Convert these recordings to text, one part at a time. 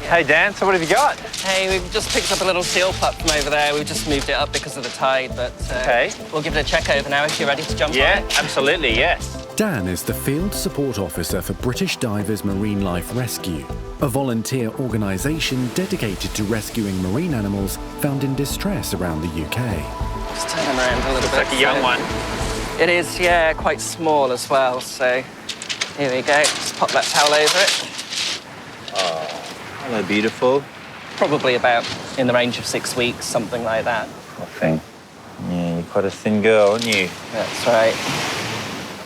Hey, Dan, so what have you got? Hey, we've just picked up a little seal pup from over there. We've just moved it up because of the tide, but okay. We'll give it a check over now if you're ready to jump on it. Yeah, absolutely, yes. Dan is the Field Support Officer for British Divers Marine Life Rescue, a volunteer organisation dedicated to rescuing marine animals found in distress around the UK. Just turn them around a little bit. It's like a young one. It is, yeah, quite small as well, so here we go. Just pop that towel over it. Oh, hello, beautiful. Probably about in the range of 6 weeks, something like that. Poor thing. Yeah, you're quite a thin girl, aren't you? That's right.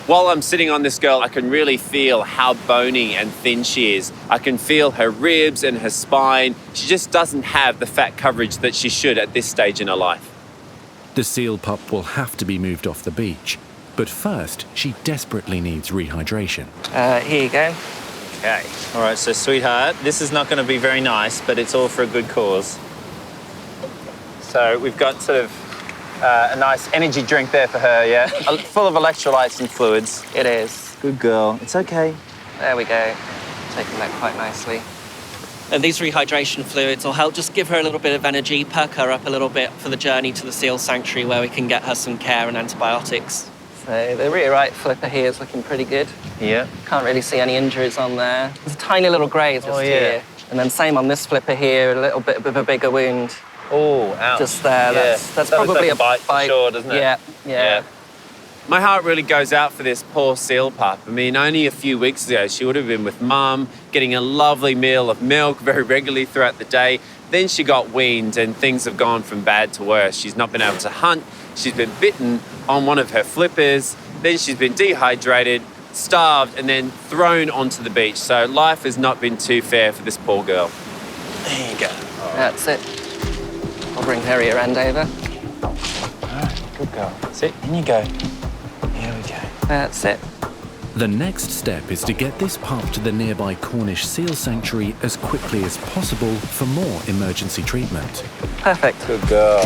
While I'm sitting on this girl, I can really feel how bony and thin she is. I can feel her ribs and her spine. She just doesn't have the fat coverage that she should at this stage in her life. The seal pup will have to be moved off the beach, but first she desperately needs rehydration. Here you go. Okay. All right, so sweetheart, this is not going to be very nice, but it's all for a good cause. So we've got sort of a nice energy drink there for her, yeah? Full of electrolytes and fluids. It is. Good girl. It's okay. There we go. Taking that quite nicely. And these rehydration fluids will help just give her a little bit of energy, perk her up a little bit for the journey to the seal sanctuary where we can get her some care and antibiotics. So the rear right flipper here is looking pretty good. Yeah. Can't really see any injuries on there. There's a tiny little graze just here. And then same on this flipper here, a little bit of a bigger wound. Oh, ouch. Just there. Yeah. That's probably like a bite for sure, doesn't it? Yeah. My heart really goes out for this poor seal pup. I mean, only a few weeks ago, she would have been with Mum, getting a lovely meal of milk very regularly throughout the day. Then she got weaned and things have gone from bad to worse. She's not been able to hunt. She's been bitten on one of her flippers. Then she's been dehydrated, starved, and then thrown onto the beach. So life has not been too fair for this poor girl. There you go. That's it. I'll bring her ear end over. Good girl. Sit. In you go. Here we go. That's it. The next step is to get this pup to the nearby Cornish Seal Sanctuary as quickly as possible for more emergency treatment. Perfect. Good girl.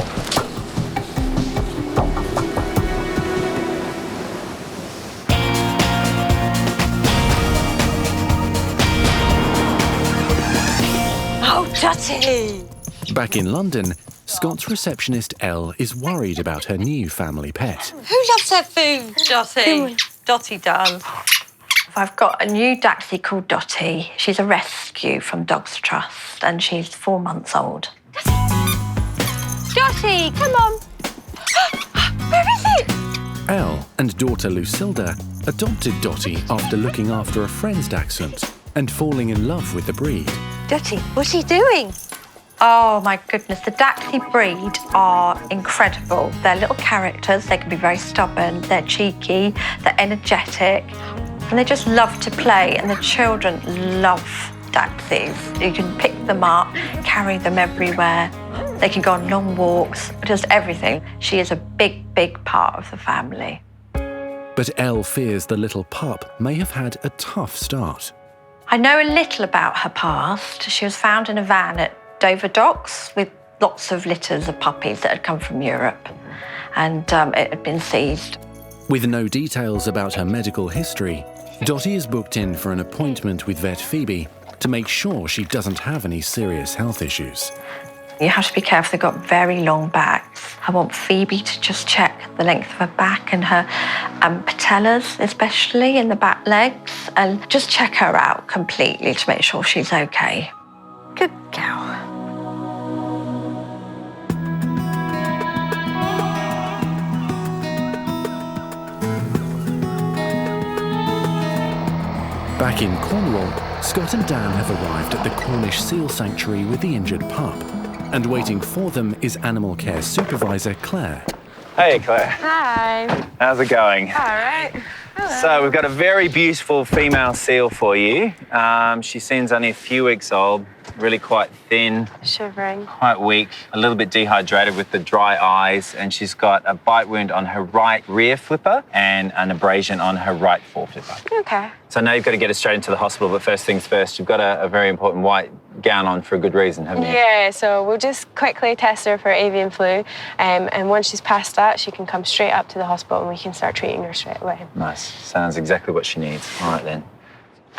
Oh, Doty! Back in London, Scott's receptionist Elle is worried about her new family pet. Who loves their food? Doty. Doty does. I've got a new Dachshund called Doty. She's a rescue from Dogs Trust and she's 4 months old. Doty, come on. Where is it? Elle and daughter Lucilda adopted Doty after looking after a friend's Dachshund and falling in love with the breed. Doty, what's he doing? Oh, my goodness. The Dachshund breed are incredible. They're little characters. They can be very stubborn. They're cheeky. They're energetic. And they just love to play. And the children love Dachshunds. You can pick them up, carry them everywhere. They can go on long walks, just everything. She is a big, big part of the family. But Elle fears the little pup may have had a tough start. I know a little about her past. She was found in a van at Dover Docks with lots of litters of puppies that had come from Europe, and it had been seized. With no details about her medical history, Doty is booked in for an appointment with vet Phoebe to make sure she doesn't have any serious health issues. You have to be careful, they've got very long backs. I want Phoebe to just check the length of her back and her patellas, especially in the back legs, and just check her out completely to make sure she's okay. Good girl. Back in Cornwall, Scott and Dan have arrived at the Cornish Seal Sanctuary with the injured pup. And waiting for them is animal care supervisor Claire. Hey, Claire. Hi. How's it going? All right. Hello. So we've got a very beautiful female seal for you. She seems only a few weeks old, really quite thin, Shivering. quite weak, a little bit dehydrated with the dry eyes, and she's got a bite wound on her right rear flipper and an abrasion on her right fore flipper. Okay. So now you've got to get her straight into the hospital, but first things first, you've got a very important white gown on for a good reason, haven't you? Yeah, so we'll just quickly test her for avian flu, and once she's past that, she can come straight up to the hospital and we can start treating her straight away. Nice. Sounds exactly what she needs. All right, then.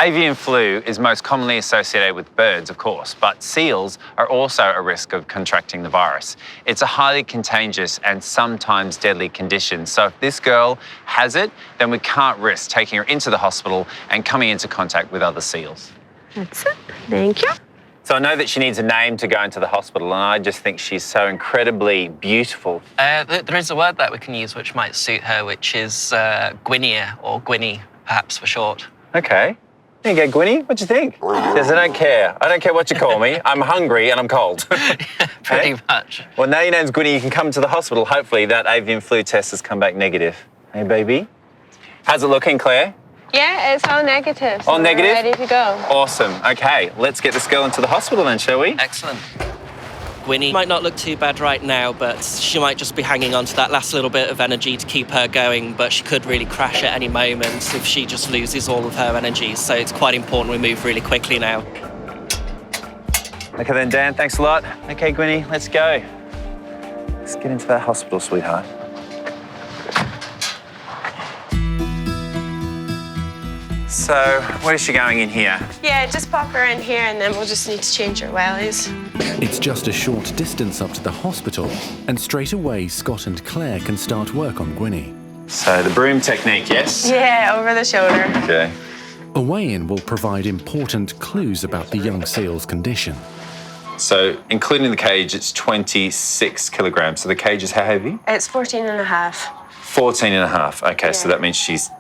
Avian flu is most commonly associated with birds, of course, but seals are also at risk of contracting the virus. It's a highly contagious and sometimes deadly condition. So if this girl has it, then we can't risk taking her into the hospital and coming into contact with other seals. That's it. Thank you. So I know that she needs a name to go into the hospital, and I just think she's so incredibly beautiful. There is a word that we can use which might suit her, which is Gwinny or Gwinny, perhaps for short. Okay. There you go, Gwinny. What do you think? She says, I don't care. I don't care what you call me. I'm hungry and I'm cold. Pretty much. Well, now your name's Gwinny, you can come to the hospital. Hopefully that avian flu test has come back negative. Hey, baby. How's it looking, Claire? Yeah, it's all negative. So All negative? We're ready to go. Awesome. Okay, let's get this girl into the hospital then, shall we? Excellent. Gwinny might not look too bad right now, but she might just be hanging on to that last little bit of energy to keep her going, but she could really crash at any moment if she just loses all of her energy. So it's quite important we move really quickly now. Okay then, Dan, thanks a lot. Okay, Gwinny, let's go. Let's get into that hospital, sweetheart. So, where is she going in here? Yeah, just pop her in here and then we'll just need to change her wellies. It's just a short distance up to the hospital, and straight away Scott and Claire can start work on Gwinny. So, the broom technique, yes? Yeah, over the shoulder. Okay. A weigh-in will provide important clues about the young seal's condition. So, including the cage, it's 26 kilograms. So the cage is how heavy? It's 14 and a half. 14 and a half. Okay, so Yeah. that means she's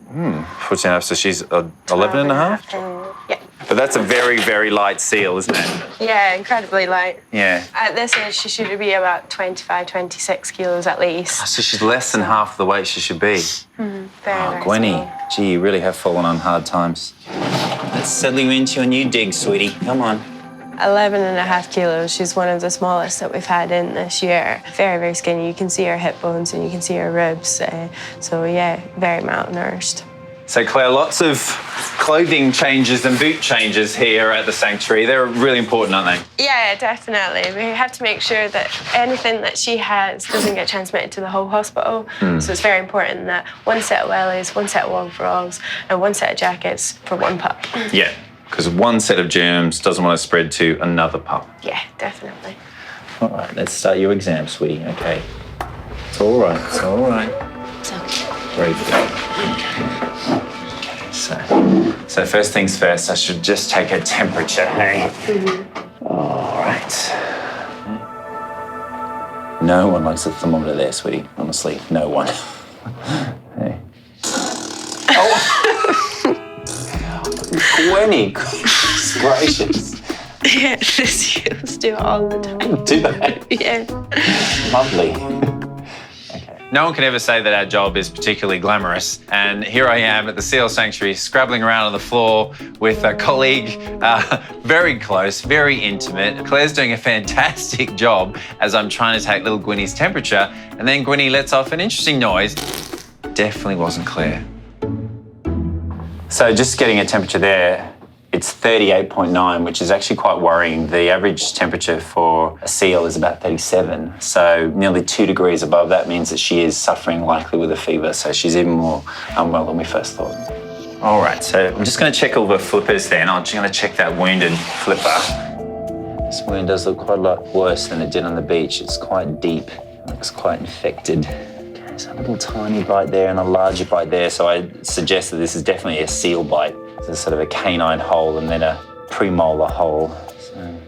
14 and a half, so she's 11 and a half? Yeah. But that's a very, very light seal, isn't it? Yeah, incredibly light. Yeah. At this age, she should be about 25, 26 kilos at least. So she's less than half the weight she should be. Very, Oh, very Gwinny, small. gee, you really have fallen on hard times. Let's settle you into your new dig, sweetie. Come on. 11 and a half kilos. She's one of the smallest that we've had in this year. Very, very skinny. You can see her hip bones and you can see her ribs. So yeah, very malnourished. So Claire, lots of clothing changes and boot changes here at the sanctuary. They're really important, aren't they? Yeah, definitely. We have to make sure that anything that she has doesn't get transmitted to the whole hospital. So it's very important that one set of wellies, one set of overalls, and one set of jackets for one pup. Yeah, because one set of germs doesn't want to spread to another pup. Yeah, definitely. All right, let's start your exam, sweetie. Okay. It's all right. It's all right. It's okay. Breathe it out. Okay, so first things first, I should just take her temperature, hey? All right. No one likes a thermometer there, sweetie. Honestly, no one. Hey. Oh! Gwinny, goodness gracious. Yeah, the seals do it all the time. Do they? Yeah. Lovely. No one can ever say that our job is particularly glamorous. And here I am at the Seal Sanctuary, scrabbling around on the floor with a colleague, very close, very intimate. Claire's doing a fantastic job as I'm trying to take little Gwinny's temperature. And then Gwinny lets off an interesting noise. Definitely wasn't Claire. So just getting a temperature there, it's 38.9, which is actually quite worrying. The average temperature for a seal is about 37. So nearly 2 degrees above that means that she is suffering likely with a fever. So she's even more unwell than we first thought. All right, so I'm just going to check all the flippers then. I'm just going to check that wounded flipper. This wound does look quite a lot worse than it did on the beach. It's quite deep. It looks quite infected. Okay, there's a little tiny bite there and a larger bite there. So I suggest that this is definitely a seal bite. There's sort of a canine hole and then a premolar hole. So.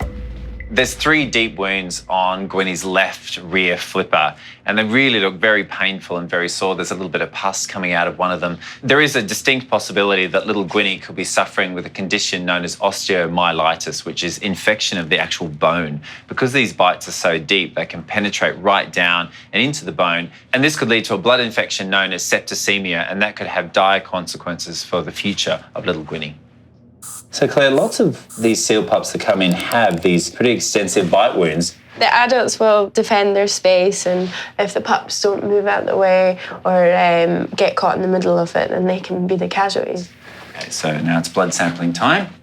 There's 3 deep wounds on Gwinny's left rear flipper, and they really look very painful and very sore. There's a little bit of pus coming out of one of them. There is a distinct possibility that little Gwinny could be suffering with a condition known as osteomyelitis, which is infection of the actual bone. Because these bites are so deep, they can penetrate right down and into the bone, and this could lead to a blood infection known as septicemia, and that could have dire consequences for the future of little Gwinny. So Claire, lots of these seal pups that come in have these pretty extensive bite wounds. The adults will defend their space, and if the pups don't move out of the way or get caught in the middle of it, then they can be the casualties. Okay, so now it's blood sampling time.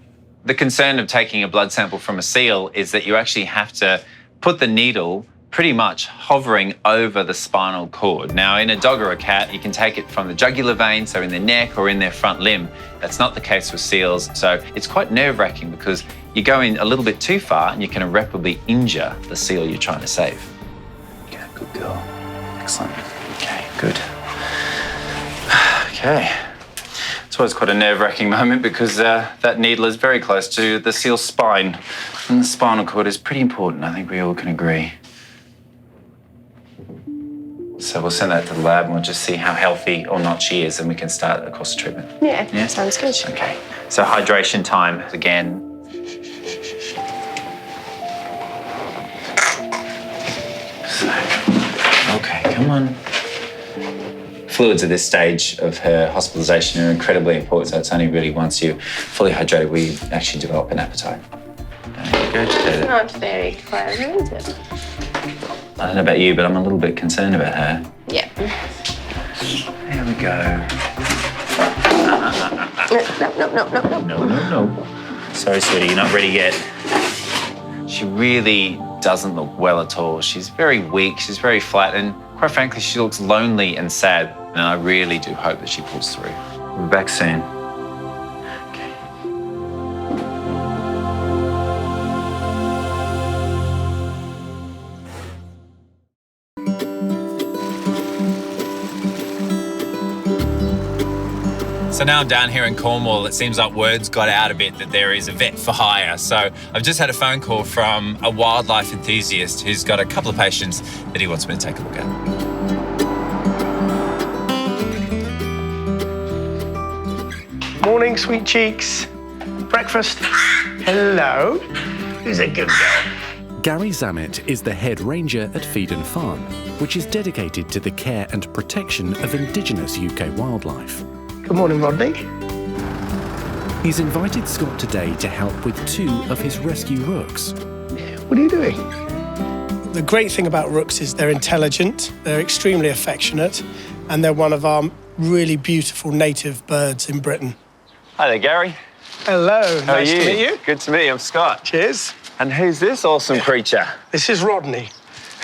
The concern of taking a blood sample from a seal is that you actually have to put the needle pretty much hovering over the spinal cord. Now, in a dog or a cat, you can take it from the jugular vein, so in their neck or in their front limb. That's not the case with seals, so it's quite nerve-wracking because you go in a little bit too far and you can irreparably injure the seal you're trying to save. Okay, good girl. Excellent. Okay, good. Okay. It's always quite a nerve-wracking moment because that needle is very close to the seal's spine, and the spinal cord is pretty important. I think we all can agree. So we'll send that to the lab and we'll just see how healthy or not she is, and we can start the course of treatment. Yeah, sounds good. Okay. So hydration time again. So, okay, come on. Fluids at this stage of her hospitalisation are incredibly important, so it's only really once you're fully hydrated we actually develop an appetite. It's not very clever, is it? I don't know about you, but I'm a little bit concerned about her. Yeah. There we go. No. Sorry, sweetie, you're not ready yet. She really doesn't look well at all. She's very weak, she's very flat, and quite frankly, she looks lonely and sad. And I really do hope that she pulls through. We'll be back soon. Okay. So now I'm down here in Cornwall. It seems like word's got out a bit that there is a vet for hire. So I've just had a phone call from a wildlife enthusiast who's got a couple of patients that he wants me to take a look at. Morning, sweet cheeks. Breakfast. Hello. Who's a good girl? Gary Zammit is the head ranger at Feed and Farm, which is dedicated to the care and protection of indigenous UK wildlife. Good morning, Rodney. He's invited Scott today to help with 2 of his rescue rooks. What are you doing? The great thing about rooks is they're intelligent, they're extremely affectionate, and they're one of our really beautiful native birds in Britain. Hi there, Gary. Hello. How nice are you? to meet you. Good to meet you. I'm Scott. Cheers. And who's this awesome creature? This is Rodney.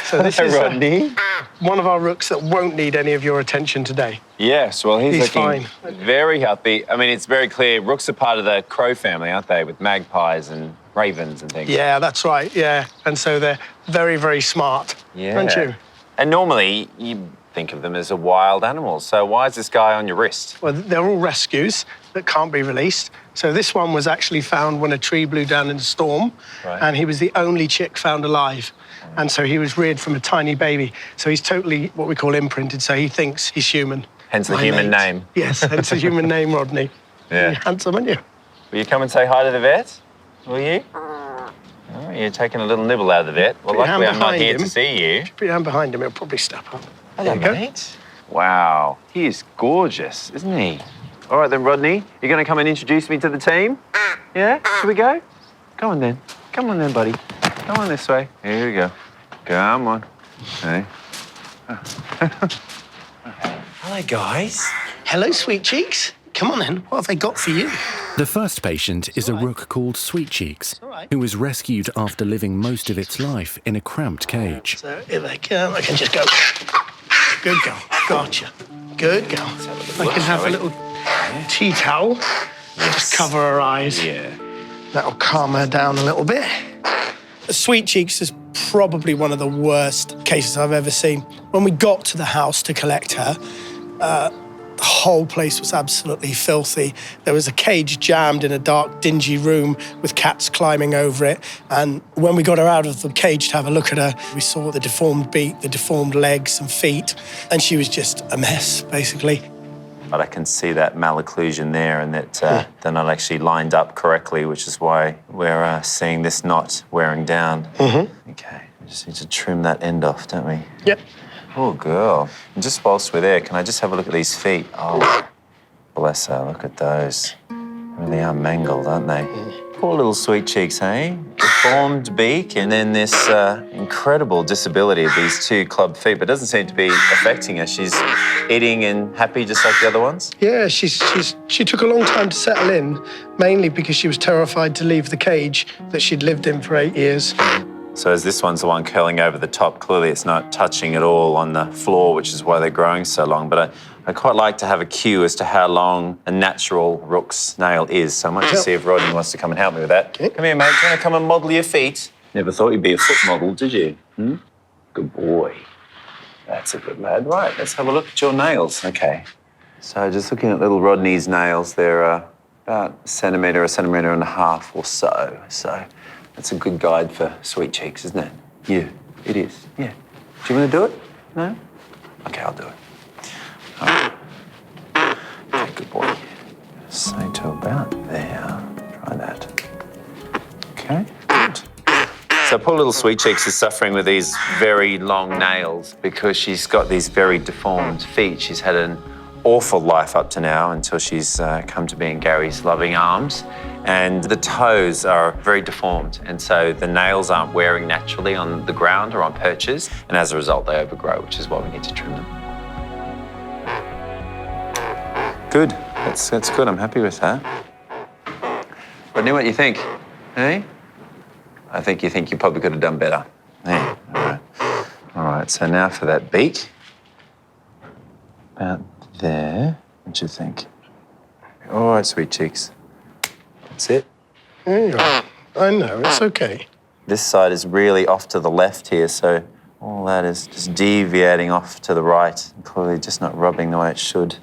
So this is Rodney. One of our rooks that won't need any of your attention today. Yes, well, he's looking fine. very healthy. I mean, it's very clear. Rooks are part of the crow family, aren't they? With magpies and ravens and things. Yeah, that's right, yeah. And so they're very, very smart, aren't you? And normally, you think of them as a wild animal. So why is this guy on your wrist? Well, they're all rescues that can't be released. So this one was actually found when a tree blew down in a storm, and he was the only chick found alive. And so he was reared from a tiny baby. So he's totally what we call imprinted, so he thinks he's human. Hence the human name. Yes, hence the human name, Rodney. Yeah. You're handsome, aren't you? Will you come and say hi to the vet? Will you? Oh, you're taking a little nibble out of the vet. Well, luckily I'm not here to see you. Put your hand behind him, he'll probably step up. Hello, mate. Wow, he is gorgeous, isn't he? All right then, Rodney, you're going to come and introduce me to the team? Yeah? Shall we go? Come on then. Come on then, buddy. Come on this way. Here we go. Come on. Hey. Hello, guys. Hello, sweet cheeks. Come on then, what have they got for you? The first patient is a rook called Sweet Cheeks, who was rescued after living most of its life in a cramped cage. So here they come, I can just go. Good girl, gotcha. Good girl. I can have a little tea towel. Just cover her eyes. Yeah. That'll calm her down a little bit. Sweet Cheeks is probably one of the worst cases I've ever seen. When we got to the house to collect her, the whole place was absolutely filthy. There was a cage jammed in a dark, dingy room with cats climbing over it. And when we got her out of the cage to have a look at her, we saw the deformed beak, the deformed legs and feet, and she was just a mess, basically. But I can see that malocclusion there and that they're not actually lined up correctly, which is why we're seeing this knot wearing down. Mm-hmm. Okay, we just need to trim that end off, don't we? Yep. Poor girl. And just whilst we're there, can I just have a look at these feet? Oh, bless her, look at those. They really are mangled, aren't they? Poor little Sweet Cheeks, hey? Deformed beak and then this incredible disability of these 2 club feet, but it doesn't seem to be affecting her. She's eating and happy just like the other ones? Yeah, she took a long time to settle in, mainly because she was terrified to leave the cage that she'd lived in for 8 years. So as this one's the one curling over the top, clearly it's not touching at all on the floor, which is why they're growing so long. But I quite like to have a cue as to how long a natural Rooks nail is. So I might just see if Rodney wants to come and help me with that. Okay. Come here, mate. Do you want to come and model your feet? Never thought you'd be a foot model, did you? Good boy. That's a good lad. Right, let's have a look at your nails. Okay. So just looking at little Rodney's nails, they're about a centimetre and a half or so. So that's a good guide for sweet cheeks, isn't it? Yeah, it is. Yeah. Do you want to do it? No? Okay, I'll do it. All right. Okay, good boy. So to about there. Try that. Okay, good. So poor little Sweet Cheeks is suffering with these very long nails because she's got these very deformed feet. She's had an awful life up to now until she's come to be in Gary's loving arms. And the toes are very deformed. And so the nails aren't wearing naturally on the ground or on perches. And as a result, they overgrow, which is why we need to trim them. Good. That's good. I'm happy with that. Rodney, what do you think? Hey? I think you probably could have done better. Yeah, all right. All right, so now for that beak. About there. What do you think? All right, Sweet Cheeks. That's it. There you are. I know, it's okay. This side is really off to the left here, so all that is just deviating off to the right, and clearly just not rubbing the way it should.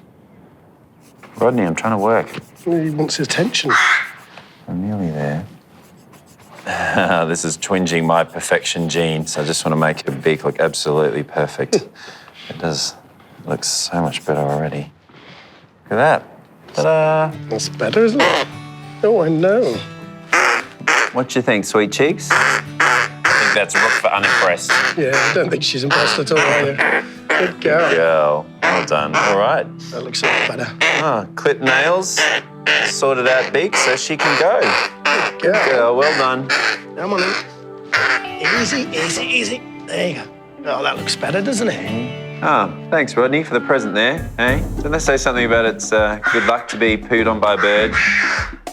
Rodney, I'm trying to work. He wants attention. I'm nearly there. This is twinging my perfection gene, so I just want to make her beak look absolutely perfect. It does look so much better already. Look at that. Ta-da! That's better, isn't it? Oh, I know. What do you think, Sweet Cheeks? I think that's Rook for unimpressed. Yeah, I don't think she's impressed at all, are you? Good girl. Girl, well done. All right. That looks a lot better. Clip nails, sorted out beak so she can go. Good Girl, well done. Come on in. Easy, easy, easy. There you go. Oh, that looks better, doesn't it? Thanks, Rodney, for the present there. Hey, didn't they say something about it's good luck to be pooed on by a bird?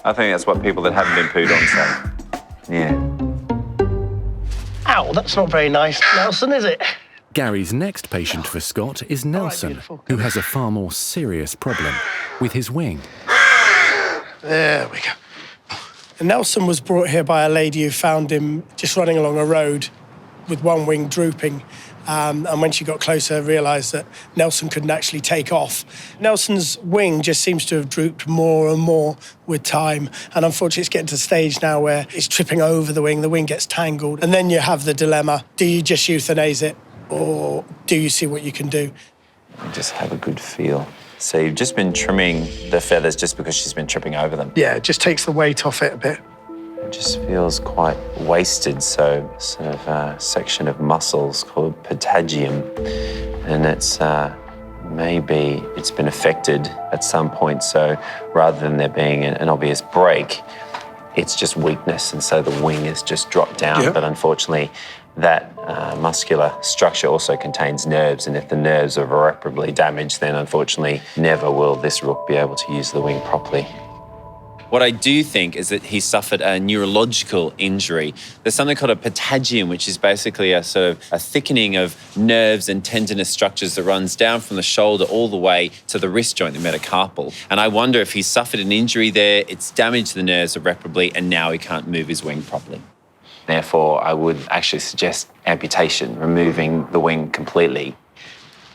I think that's what people that haven't been pooed on say. Yeah. Ow, that's not very nice, Nelson, is it? Gary's next patient for Scott is Nelson, who has a far more serious problem with his wing. There we go. And Nelson was brought here by a lady who found him just running along a road with one wing drooping. And when she got closer, realised that Nelson couldn't actually take off. Nelson's wing just seems to have drooped more and more with time. And unfortunately, it's getting to the stage now where it's tripping over the wing gets tangled. And then you have the dilemma, do you just euthanize it or do you see what you can do? You just have a good feel. So you've just been trimming the feathers just because she's been tripping over them. Yeah, it just takes the weight off it a bit. It just feels quite wasted, so sort of a section of muscles called patagium, and it's maybe it's been affected at some point, so rather than there being an obvious break, it's just weakness, and so the wing has just dropped down. Yep. But unfortunately, that muscular structure also contains nerves, and if the nerves are irreparably damaged, then unfortunately never will this rook be able to use the wing properly. What I do think is that he suffered a neurological injury. There's something called a patagium, which is basically a sort of a thickening of nerves and tendinous structures that runs down from the shoulder all the way to the wrist joint, the metacarpal. And I wonder if he suffered an injury there, it's damaged the nerves irreparably, and now he can't move his wing properly. Therefore, I would actually suggest amputation, removing the wing completely.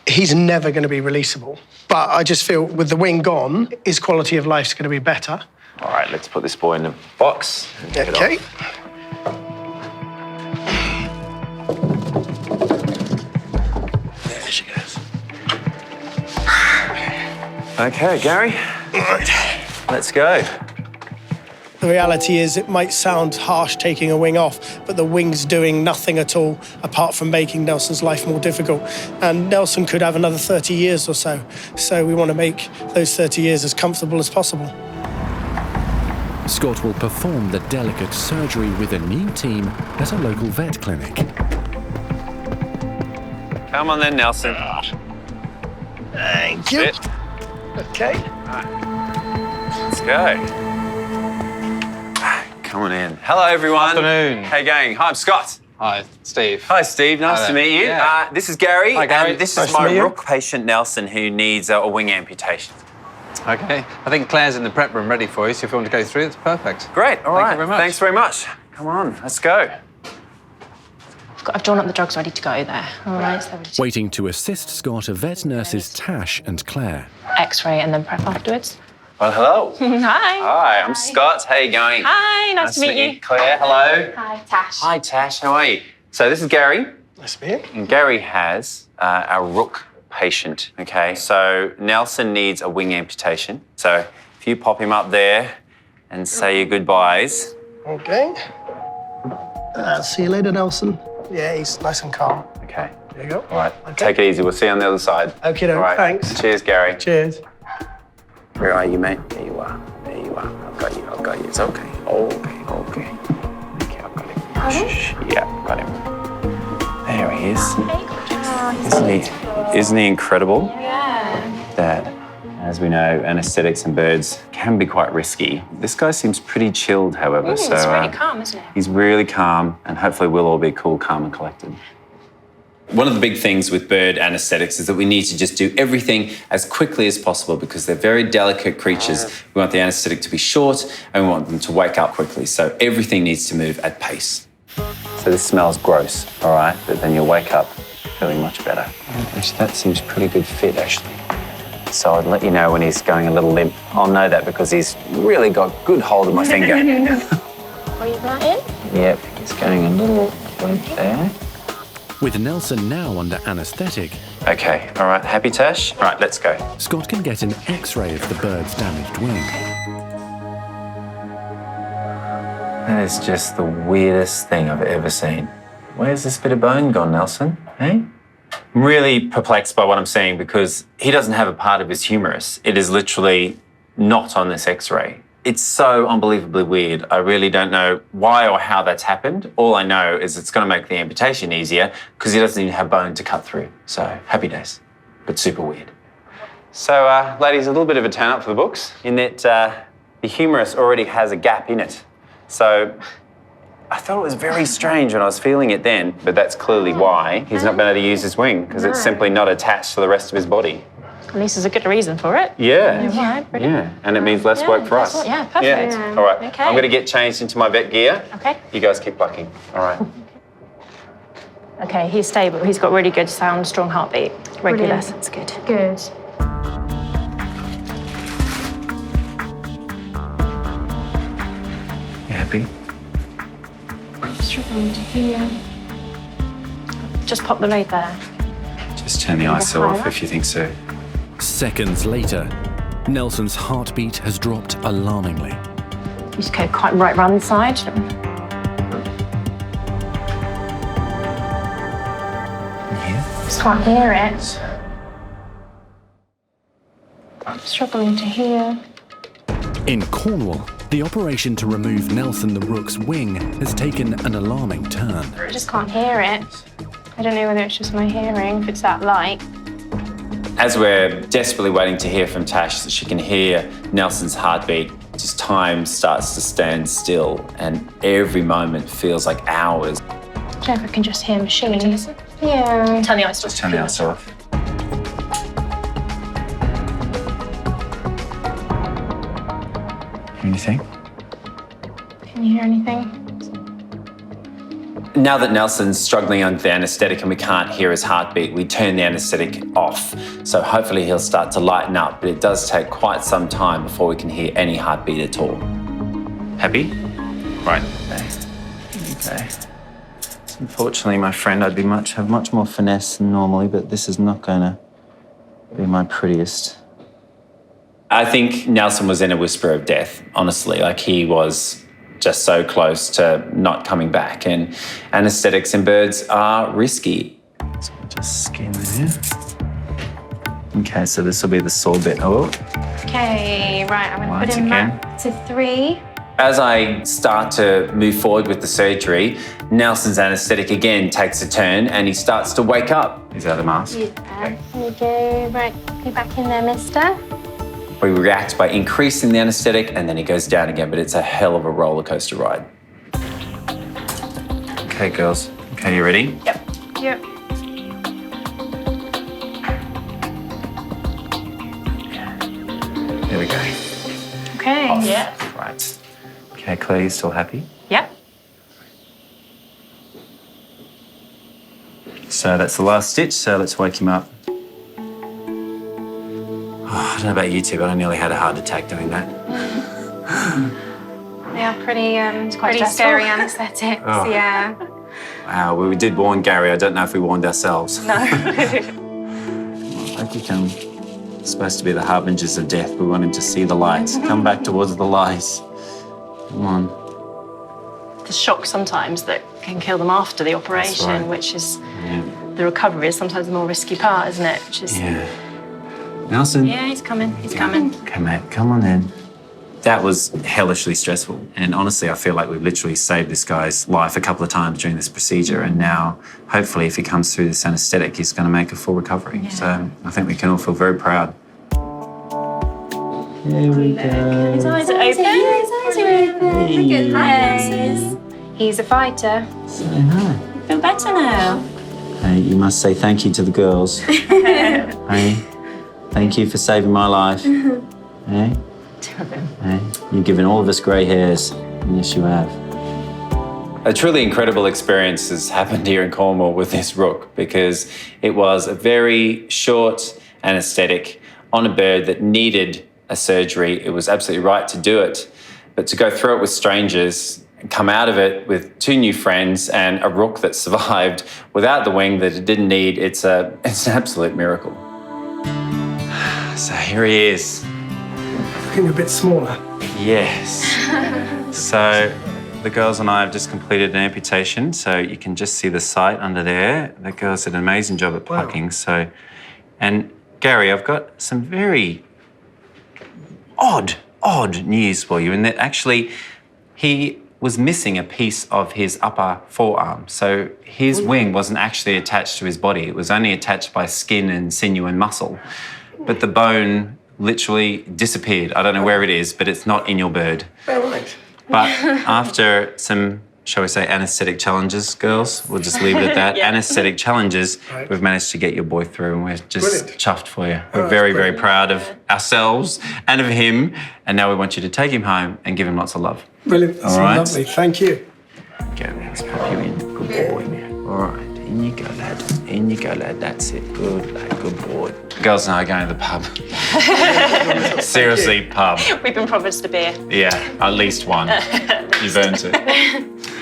He's never going to be releasable. But I just feel with the wing gone, his quality of life's going to be better. All right, let's put this boy in the box. Okay. There she goes. Okay, Gary. All right. Let's go. The reality is it might sound harsh taking a wing off, but the wing's doing nothing at all apart from making Nelson's life more difficult. And Nelson could have another 30 years or so. So we want to make those 30 years as comfortable as possible. Scott will perform the delicate surgery with a new team at a local vet clinic. Come on then, Nelson. Thank you. Sit. Okay. Let's go. Come on in. Hello, everyone. Afternoon. Hey, gang. Hi, I'm Scott. Hi, Steve. Hi, Steve. Nice to meet you. Yeah. This is Gary. Hi, Gary. And this Nice is to my meet you. Rook patient, Nelson, who needs a wing amputation. Okay. I think Claire's in the prep room ready for you, so if you want to go through, it's perfect. Great. All right. Thank you very much. Thanks very much. Come on, let's go. I've drawn up the drugs ready to go there. All right, so ready to Waiting to assist Scott are vet nurses Tash and Claire. X-ray and then prep afterwards. Well, hello. Hi. Hi, I'm Scott. How you going? Hi, nice to meet you. Claire, hello. Hi, Tash. Hi, Tash. How are you? So this is Gary. Nice to meet you. And Gary has our Rook patient, okay? So Nelson needs a wing amputation. So if you pop him up there and say your goodbyes. Okay. See you later, Nelson. Yeah, he's nice and calm. Okay. There you go. All right. Okay. Take it easy. We'll see you on the other side. Okay, All right. thanks. Cheers, Gary. Cheers. Where are you, mate? There you are. There you are. I've got you. I've got you. It's okay. Okay. Okay. Okay, I've got him. Shh. Yeah, got him. There he is. Isn't he incredible? Yeah. That, as we know, anaesthetics in birds can be quite risky. This guy seems pretty chilled, however. It's really calm, isn't it? He's really calm, and hopefully we'll all be cool, calm, and collected. One of the big things with bird anaesthetics is that we need to just do everything as quickly as possible because they're very delicate creatures. We want the anaesthetic to be short and we want them to wake up quickly. So everything needs to move at pace. So this smells gross, all right? But then you'll wake up feeling much better. That seems pretty good fit, actually. So I'd let you know when he's going a little limp. I'll know that because he's really got good hold of my finger. Breathe that in. Yep, he's going a little limp there. With Nelson now under anaesthetic, Okay, all right, happy, Tash? All right, let's go. Scott can get an X-ray of the bird's damaged wing. That is just the weirdest thing I've ever seen. Where's this bit of bone gone, Nelson? Hey? I'm really perplexed by what I'm seeing because he doesn't have a part of his humerus. It is literally not on this X-ray. It's so unbelievably weird. I really don't know why or how that's happened. All I know is it's going to make the amputation easier because he doesn't even have bone to cut through. So happy days, but super weird. So, ladies, a little bit of a turn up for the books in that the humerus already has a gap in it. So I thought it was very strange when I was feeling it then, but that's clearly why he's not been able to use his wing because it's simply not attached to the rest of his body. At least there's a good reason for it. Yeah. All right, brilliant. Yeah, and it means less work for us. Yeah, perfect. Yeah. All right. Okay. I'm going to get changed into my vet gear. Okay. You guys keep bucking. All right. Okay, he's stable. He's got really good sound, strong heartbeat. Regular, Brilliant. that's good. Good. You happy? Struggling to hear. Just pop the lid there. Just turn the ISO off if you think so. Seconds later, Nelson's heartbeat has dropped alarmingly. You just go quite right round the side. Just can't hear it. I'm struggling to hear. In Cornwall, the operation to remove Nelson the Rook's wing has taken an alarming turn. I just can't hear it. I don't know whether it's just my hearing, if it's that light. As we're desperately waiting to hear from Tash that she can hear Nelson's heartbeat, just time starts to stand still and every moment feels like hours. I don't know if I can just hear machines. Yeah. Turn the ice Just turn the ISO off. Anything? Can you hear anything? Now that Nelson's struggling under the anaesthetic and we can't hear his heartbeat, we turn the anaesthetic off. So hopefully he'll start to lighten up, but it does take quite some time before we can hear any heartbeat at all. Happy? Right. Okay. Unfortunately, my friend, I'd have much more finesse than normally, but this is not going to be my prettiest. I think Nelson was in a whisper of death, honestly. Like, he was just so close to not coming back. And anaesthetics in birds are risky. So we'll just skin there. Okay, so this will be the sore bit. Oh. Okay, right, I'm going to Once put him again. back to 3. As I start to move forward with the surgery, Nelson's anaesthetic again takes a turn and he starts to wake up. Is that the mask? Yeah. There you go. Right, go back in there, mister. We react by increasing the anaesthetic and then he goes down again, but it's a hell of a roller coaster ride. Okay, girls. Okay, you ready? Yep. Yep. There we go. Okay. Off. Yeah. Right. Okay, Claire, you still happy? Yep. So that's the last stitch, so let's wake him up. Oh, I don't know about you two, but I nearly had a heart attack doing that. Yeah, pretty quite stressful. scary anaesthetics. Oh. Yeah. Wow, well, we did warn Gary. I don't know if we warned ourselves. No. Like you come. It's supposed to be the harbingers of death. We want him to see the light. Come back towards the light. Come on. The shock sometimes that can kill them after the operation, right. which is Yeah. the recovery is sometimes the more risky part, isn't it? Which is Yeah. Nelson. Yeah, he's coming. He's coming. Okay, mate, come on then. That was hellishly stressful. And honestly, I feel like we've literally saved this guy's life a couple of times during this procedure. And now, hopefully, if he comes through this anaesthetic, he's going to make a full recovery. So I think we can all feel very proud. Here we go. His eyes are open. His eyes are open. Look at that. He's a fighter. Say hi. Feel better now. Hey, you must say thank you to the girls. Hey, thank you for saving my life. Hey? Hey, you've given all of us grey hairs. Yes, you have. A truly incredible experience has happened here in Cornwall with this rook because it was a very short anaesthetic on a bird that needed a surgery. It was absolutely right to do it, but to go through it with strangers and come out of it with 2 new friends and a rook that survived without the wing that it didn't need, it's an absolute miracle. So here he is. Looking a bit smaller. Yes. So the girls and I have just completed an amputation, so you can just see the site under there. The girls did an amazing job at plucking. So, and Gary, I've got some very odd news for you in that actually he was missing a piece of his upper forearm. So his wing wasn't actually attached to his body. It was only attached by skin and sinew and muscle. But the bone literally disappeared. I don't know where it is, but it's not in your bird. Oh, right. But after some, shall we say, anaesthetic challenges, girls, we'll just leave it at that. Anaesthetic challenges, we've managed to get your boy through and we're just chuffed for you. We're very, very proud of ourselves and of him. And now we want you to take him home and give him lots of love. Brilliant. That's All right? lovely. Thank you. Go, let's pop you in. Good boy. All right, in you go, lad. In you go, lad. That's it. Good lad, good boy. The girls and I are going to the pub. Seriously, pub. We've been promised a beer. Yeah, at least one. You've earned it.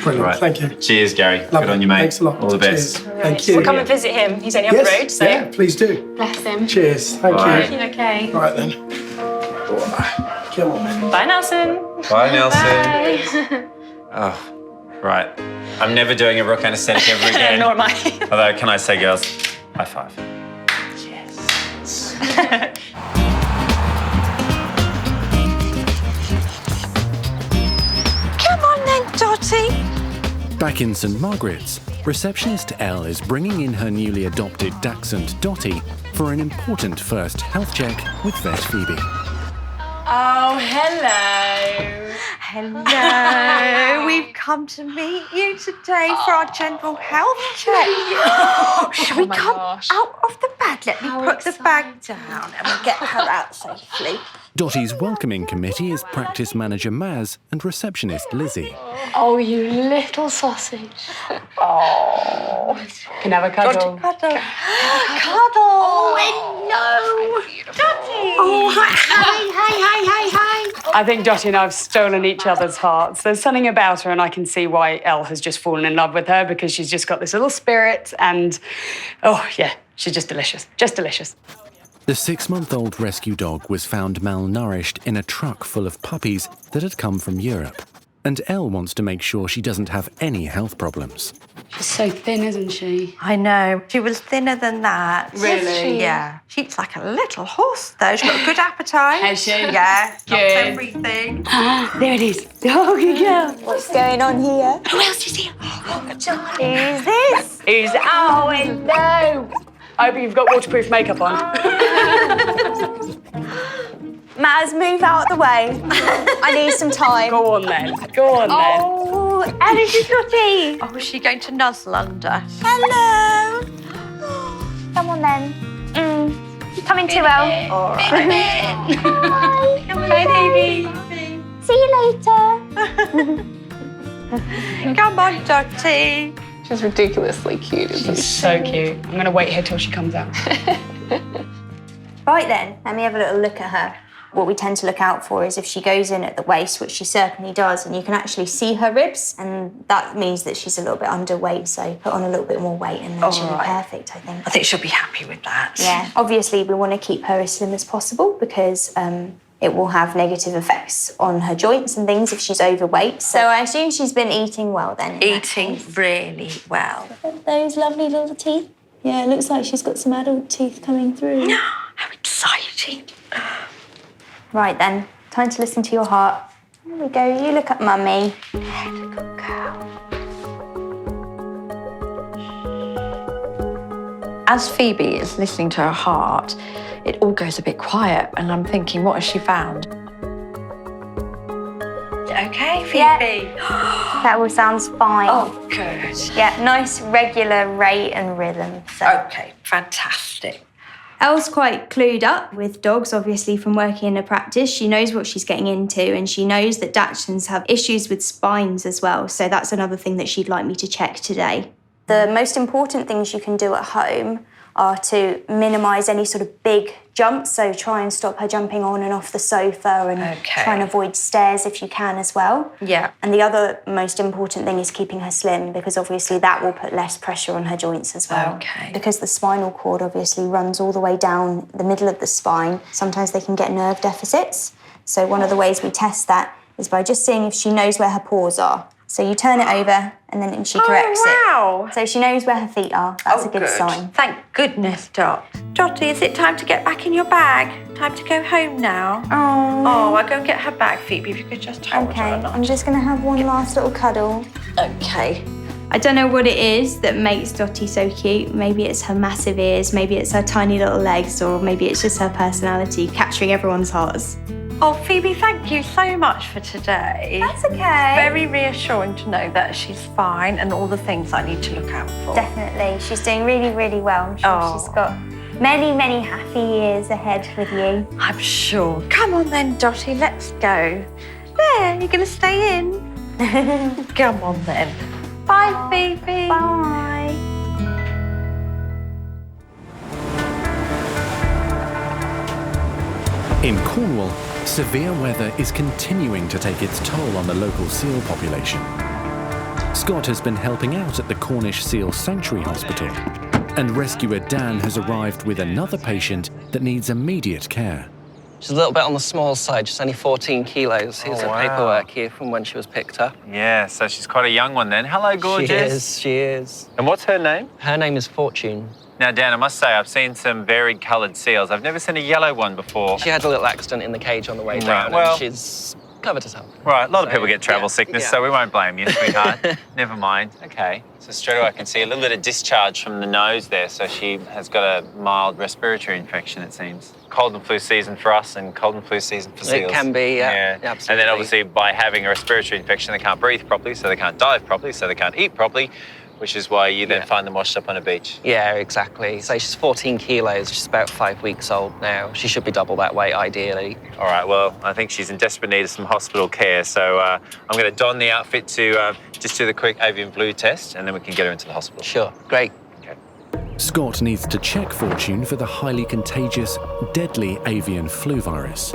Brilliant. Right. Thank you. Cheers, Gary. Lovely. Good on you, mate. Thanks a lot. All the best. Cheers. Thank you. We'll come and visit him. He's only up the road, so. Yeah, please do. Bless him. Cheers. Thank Bye. you. Okay. All right then. Come on. Bye, Nelson. Bye, Nelson. Bye. Oh, right. I'm never doing a rook anaesthetic ever again. Nor am I. Although, can I say, girls, high five. Yes. Come on then, Doty. Back in St Margaret's, receptionist Elle is bringing in her newly adopted Dachshund Doty for an important first health check with vet Phoebe. Oh, hello. Hello. We've come to meet you today for our general health check. Shall we come out of the bag? Let me put the bag down and we'll get her out safely. Doty's welcoming committee is practice manager Maz and receptionist Lizzie. Oh, you little sausage. Oh. Can have a cuddle. Cuddle. Cuddle. Oh, hello. Doty. Oh, hi. I think Doty and I have stolen each other's hearts. There's something about her, and I can see why Elle has just fallen in love with her, because she's just got this little spirit and, oh, yeah, she's just delicious. Just delicious. The 6-month-old rescue dog was found malnourished in a truck full of puppies that had come from Europe. And Elle wants to make sure she doesn't have any health problems. She's so thin, isn't she? I know. She was thinner than that. Really? Yeah. She eats like a little horse, though. She's got a good appetite. Has she? Yeah. Good. Loves everything. There it is. Oh, good girl. What's going on here? Who else is here? Who's this? Who's... Oh, hello. I hope you've got waterproof makeup on. Maz, move out of the way. I need some time. Go on then. Go on then. Oh, Ellie's just Doty. Oh, is she going to nuzzle under? Hello. Come on then. You're coming too well. All right. Bye, baby. See you later. Come on, Doty. She's ridiculously cute, isn't she? She's so cute. I'm going to wait here till she comes out. Right then, let me have a little look at her. What we tend to look out for is if she goes in at the waist, which she certainly does, and you can actually see her ribs, and that means that she's a little bit underweight, so put on a little bit more weight and then she'll be perfect, I think. I think she'll be happy with that. Yeah, obviously we want to keep her as slim as possible because it will have negative effects on her joints and things if she's overweight. So I assume she's been eating well then. Eating really well. Those lovely little teeth. Yeah, it looks like she's got some adult teeth coming through. How exciting. Right then, time to listen to your heart. There we go, you look at Mummy. Good girl. As Phoebe is listening to her heart, it all goes a bit quiet, and I'm thinking, what has she found? Okay, Phoebe. Yeah. That all sounds fine. Oh, good. Yeah, nice regular rate and rhythm. So. Okay, fantastic. Elle's quite clued up with dogs, obviously, from working in a practice. She knows what she's getting into, and she knows that Dachshunds have issues with spines as well. So that's another thing that she'd like me to check today. The most important things you can do at home are to minimise any sort of big jumps. So try and stop her jumping on and off the sofa and try and avoid stairs if you can as well. Yeah. And the other most important thing is keeping her slim because obviously that will put less pressure on her joints as well. Okay. Because the spinal cord obviously runs all the way down the middle of the spine. Sometimes they can get nerve deficits. So one of the ways we test that is by just seeing if she knows where her paws are. So you turn it over and then she corrects it. So she knows where her feet are. That's a good sign. Thank goodness, Dot. Doty, is it time to get back in your bag? Time to go home now? Oh, I'll go and get her bag, Phoebe, if you could just hold her. Okay, I'm just going to have one last little cuddle. Okay. I don't know what it is that makes Doty so cute. Maybe it's her massive ears, maybe it's her tiny little legs, or maybe it's just her personality capturing everyone's hearts. Oh, Phoebe, thank you so much for today. That's okay. Very reassuring to know that she's fine and all the things I need to look out for. Definitely. She's doing really, really well. I'm sure she's got many, many happy years ahead with you. I'm sure. Come on then, Doty, let's go. There, you're going to stay in. Come on then. Bye, Phoebe. Bye. In Cornwall, severe weather is continuing to take its toll on the local seal population. Scott has been helping out at the Cornish Seal Sanctuary Hospital, and rescuer Dan has arrived with another patient that needs immediate care. She's a little bit on the small side, just only 14 kilos. Here's her paperwork here from when she was picked up. Yeah, so she's quite a young one then. Hello, gorgeous. She is. And what's her name? Her name is Fortune. Now, Dan, I must say, I've seen some varied coloured seals. I've never seen a yellow one before. She had a little accident in the cage on the way down, well, and she's covered herself. Right, a lot of people get travel sickness, so we won't blame you, sweetheart. Never mind. Okay. So straight away I can see a little bit of discharge from the nose there, so she has got a mild respiratory infection, it seems. Cold and flu season for us and cold and flu season for seals. It can be, yeah. Absolutely. And then obviously by having a respiratory infection, they can't breathe properly, so they can't dive properly, so they can't eat properly, which is why you then find them washed up on a beach. Yeah, exactly. So she's 14 kilos. She's about 5 weeks old now. She should be double that weight, ideally. All right, well, I think she's in desperate need of some hospital care, so I'm going to don the outfit to just do the quick avian flu test, and then we can get her into the hospital. Sure, great. Okay. Scott needs to check Fortune for the highly contagious, deadly avian flu virus.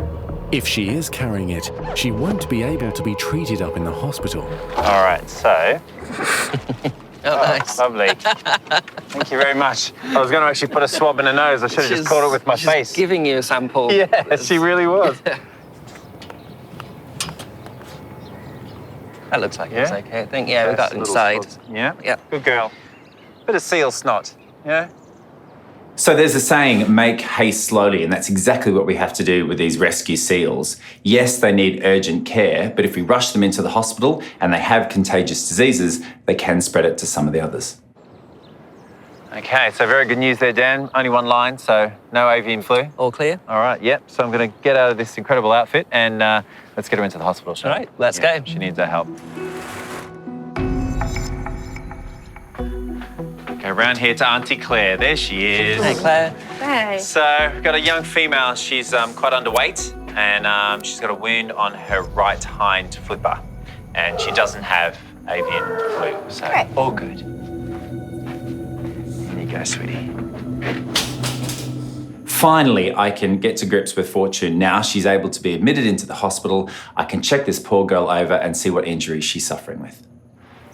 If she is carrying it, she won't be able to be treated up in the hospital. All right, so... Oh, nice. Lovely. Thank you very much. I was going to actually put a swab in her nose. I should have just caught it with my face. Giving you a sample. Yeah, she really was. That looks like it's okay. I think, we got inside. Yeah? Yeah. Good girl. Bit of seal snot, yeah? So there's a saying, make haste slowly, and that's exactly what we have to do with these rescue seals. Yes, they need urgent care, but if we rush them into the hospital and they have contagious diseases, they can spread it to some of the others. Okay, so very good news there, Dan. Only one line, so no avian flu. All clear? All right, yep. So I'm going to get out of this incredible outfit and let's get her into the hospital. All right, let's go. She needs our help. Okay, round here to Auntie Claire. There she is. Hey, Claire. Hey. So we've got a young female. She's quite underweight and she's got a wound on her right hind flipper and she doesn't have avian flu, so all good. There you go, sweetie. Finally, I can get to grips with Fortune. Now she's able to be admitted into the hospital. I can check this poor girl over and see what injuries she's suffering with.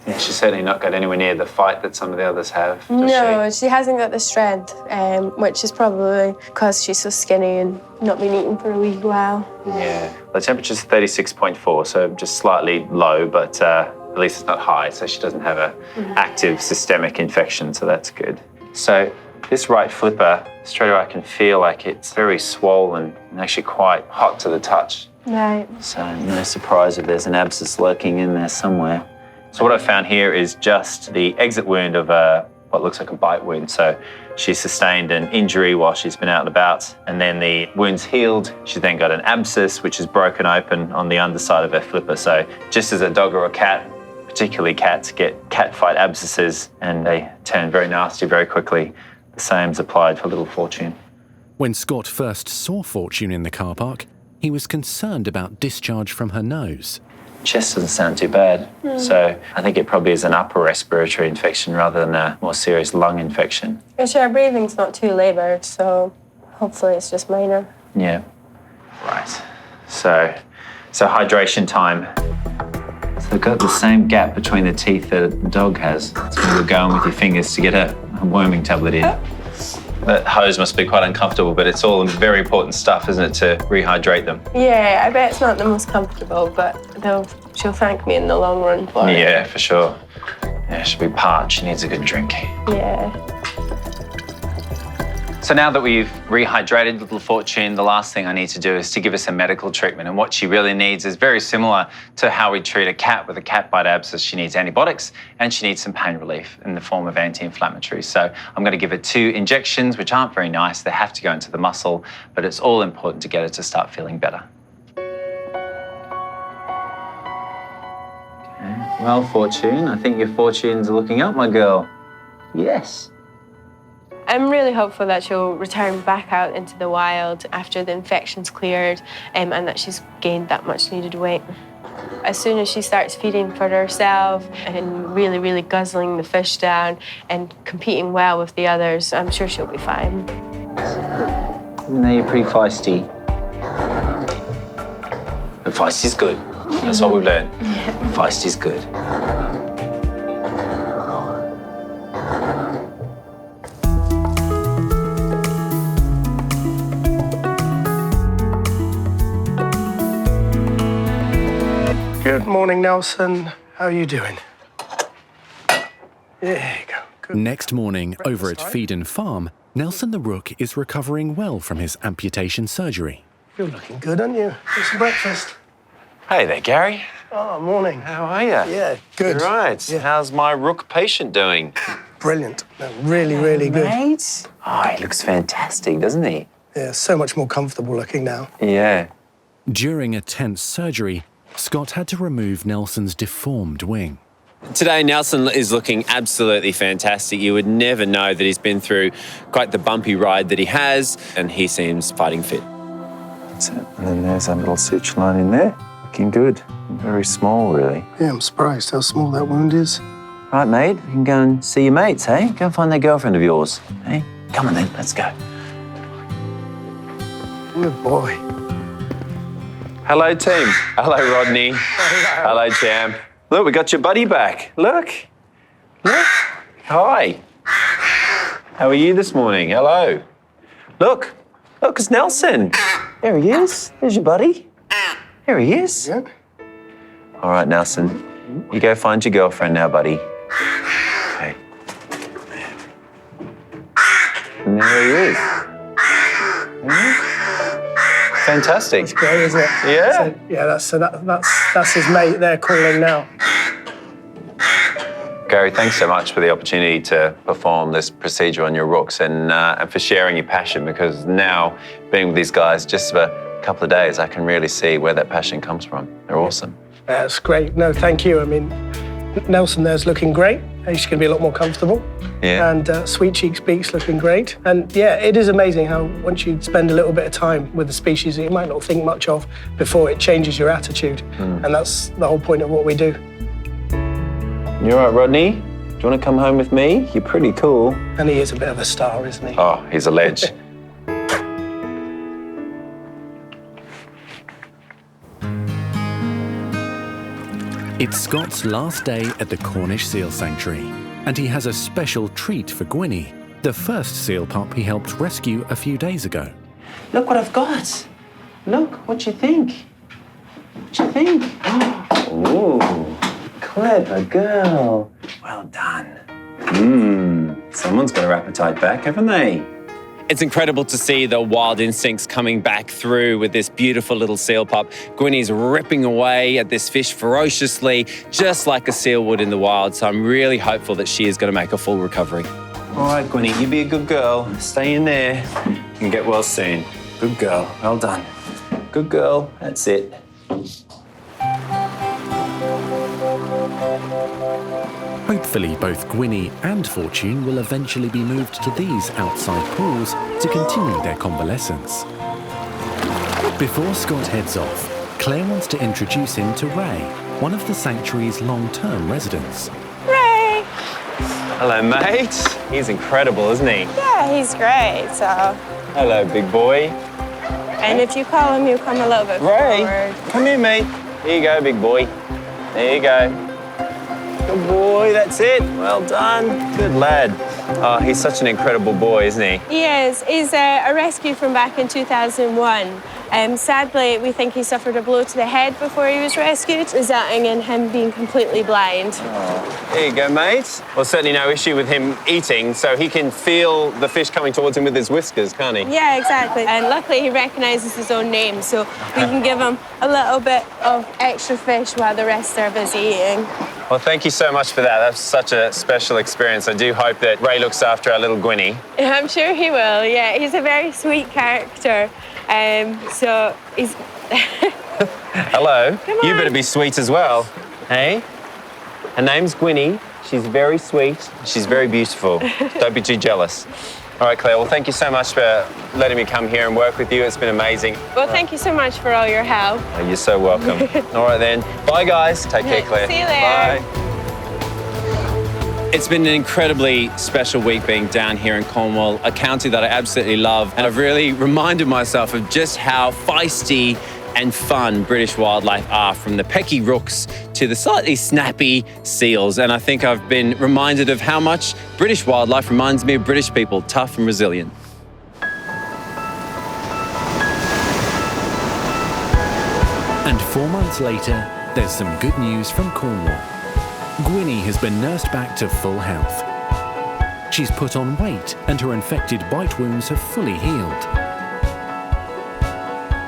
Yeah, she's certainly not got anywhere near the fight that some of the others have, does No, she hasn't got the strength, which is probably because she's so skinny and not been eating for a wee while. Yeah. The temperature's 36.4, so just slightly low, but at least it's not high, so she doesn't have a active systemic infection, so that's good. So this right flipper, straight away I can feel like it's very swollen and actually quite hot to the touch. Right. So no surprise if there's an abscess lurking in there somewhere. So what I found here is just the exit wound of what looks like a bite wound. So she sustained an injury while she's been out and about, and then the wound's healed. She then got an abscess, which is broken open on the underside of her flipper. So just as a dog or a cat, particularly cats, get cat fight abscesses and they turn very nasty very quickly, the same's applied for little Fortune. When Scott first saw Fortune in the car park, he was concerned about discharge from her nose. Chest doesn't sound too bad. So I think it probably is an upper respiratory infection rather than a more serious lung infection. And her breathing's not too laboured, so hopefully it's just minor. Yeah. Right. So hydration time. So they've got the same gap between the teeth that a dog has. So you're going with your fingers to get a worming tablet in. That hose must be quite uncomfortable, but it's all very important stuff, isn't it, to rehydrate them? Yeah, I bet it's not the most comfortable, but she'll thank me in the long run for it. Yeah, for sure. Yeah, she'll be parched. She needs a good drink. Yeah. So now that we've rehydrated little Fortune, the last thing I need to do is to give her some medical treatment. And what she really needs is very similar to how we treat a cat with a cat bite abscess. She needs antibiotics and she needs some pain relief in the form of anti-inflammatories. So I'm going to give her 2 injections, which aren't very nice. They have to go into the muscle, but it's all important to get her to start feeling better. Okay. Well, Fortune, I think your fortunes are looking up, my girl. Yes. I'm really hopeful that she'll return back out into the wild after the infection's cleared and that she's gained that much needed weight. As soon as she starts feeding for herself and really, really guzzling the fish down and competing well with the others, I'm sure she'll be fine. No, you're pretty feisty. But feisty's good. That's what we've learned. Feisty's good. Good morning, Nelson. How are you doing? There you go. Good. Next morning, over at Feed and Farm, Nelson the Rook is recovering well from his amputation surgery. You're looking good, aren't you? Have some breakfast. Hey there, Gary. Oh, morning. How are you? Yeah, good. Right. Yeah. How's my Rook patient doing? Brilliant. No, really, really good. Mate. Oh, he looks fantastic, doesn't he? Yeah, so much more comfortable looking now. Yeah. During a tense surgery, Scott had to remove Nelson's deformed wing. Today, Nelson is looking absolutely fantastic. You would never know that he's been through quite the bumpy ride that he has, and he seems fighting fit. That's it. And then there's that little suture line in there. Looking good. Very small, really. Yeah, I'm surprised how small that wound is. Right, mate. You can go and see your mates, hey? Go and find that girlfriend of yours, hey? Come on, then. Let's go. Good boy. Hello, team. Hello, Rodney. Hello, champ. Look, we got your buddy back. Look. Look. Hi. How are you this morning? Hello. Look. Look, it's Nelson. There he is. There's your buddy. There he is. Yeah. All right, Nelson. You go find your girlfriend now, buddy. Okay. And there he is. Fantastic. It's great, isn't it? Yeah. So, yeah, that's his mate there calling now. Gary, thanks so much for the opportunity to perform this procedure on your Rooks and for sharing your passion, because now, being with these guys just for a couple of days, I can really see where that passion comes from. They're awesome. That's great. No, thank you. I mean, Nelson there's looking great. He's going to be a lot more comfortable. Yeah. And Sweet Cheeks Beak's looking great. And yeah, it is amazing how once you spend a little bit of time with the species that you might not think much of before, it changes your attitude. And that's the whole point of what we do. You all right, Rodney? Do you want to come home with me? You're pretty cool. And he is a bit of a star, isn't he? Oh, he's a ledge. It's Scott's last day at the Cornish Seal Sanctuary, and he has a special treat for Gwinny, the first seal pup he helped rescue a few days ago. Look what I've got. Look, what you think? What you think? Ooh, clever girl. Well done. Someone's got her appetite back, haven't they? It's incredible to see the wild instincts coming back through with this beautiful little seal pup. Gwinny's ripping away at this fish ferociously, just like a seal would in the wild. So I'm really hopeful that she is going to make a full recovery. All right, Gwinny, you be a good girl. Stay in there and get well soon. Good girl. Well done. Good girl. That's it. Hopefully, both Gwinny and Fortune will eventually be moved to these outside pools to continue their convalescence. Before Scott heads off, Claire wants to introduce him to Ray, one of the sanctuary's long-term residents. Ray! Hello, mate. He's incredible, isn't he? Yeah, he's great, so... Hello, big boy. And if you call him, he'll come a little bit Ray, forward. come here, mate. Here you go, big boy. There you go. Good boy, that's it. Well done. Good lad. Oh, he's such an incredible boy, isn't he? He is. He's a rescue from back in 2001. Sadly, we think he suffered a blow to the head before he was rescued, resulting in him being completely blind. Oh, there you go, mate. Well, certainly no issue with him eating, so he can feel the fish coming towards him with his whiskers, can't he? Yeah, exactly. And luckily, he recognises his own name, so we can give him a little bit of extra fish while the rest are busy eating. Well, thank you so much for that. That's such a special experience. I do hope that Ray looks after our little Gwinny. I'm sure he will, yeah. He's a very sweet character. So he's... Hello. You better be sweet as well. Hey? Her name's Gwinny. She's very sweet. She's very beautiful. Don't be too jealous. All right, Claire. Well, thank you so much for letting me come here and work with you. It's been amazing. Well, thank you so much for all your help. Oh, you're so welcome. All right, then. Bye, guys. Take care, Claire. See you later. Bye. It's been an incredibly special week being down here in Cornwall, a county that I absolutely love. And I've really reminded myself of just how feisty and fun British wildlife are, from the pecky rooks to the slightly snappy seals. And I think I've been reminded of how much British wildlife reminds me of British people, tough and resilient. And 4 months later, there's some good news from Cornwall. Gwinny has been nursed back to full health. She's put on weight and her infected bite wounds have fully healed.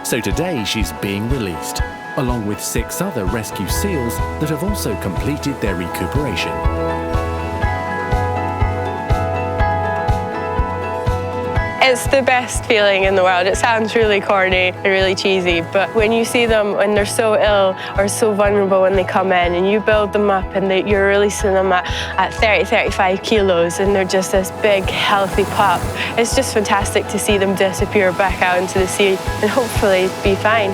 So today she's being released, along with 6 other rescue seals that have also completed their recuperation. It's the best feeling in the world. It sounds really corny and really cheesy, but when you see them when they're so ill or so vulnerable when they come in, and you build them up and you're releasing them at 30, 35 kilos, and they're just this big, healthy pup, it's just fantastic to see them disappear back out into the sea and hopefully be fine.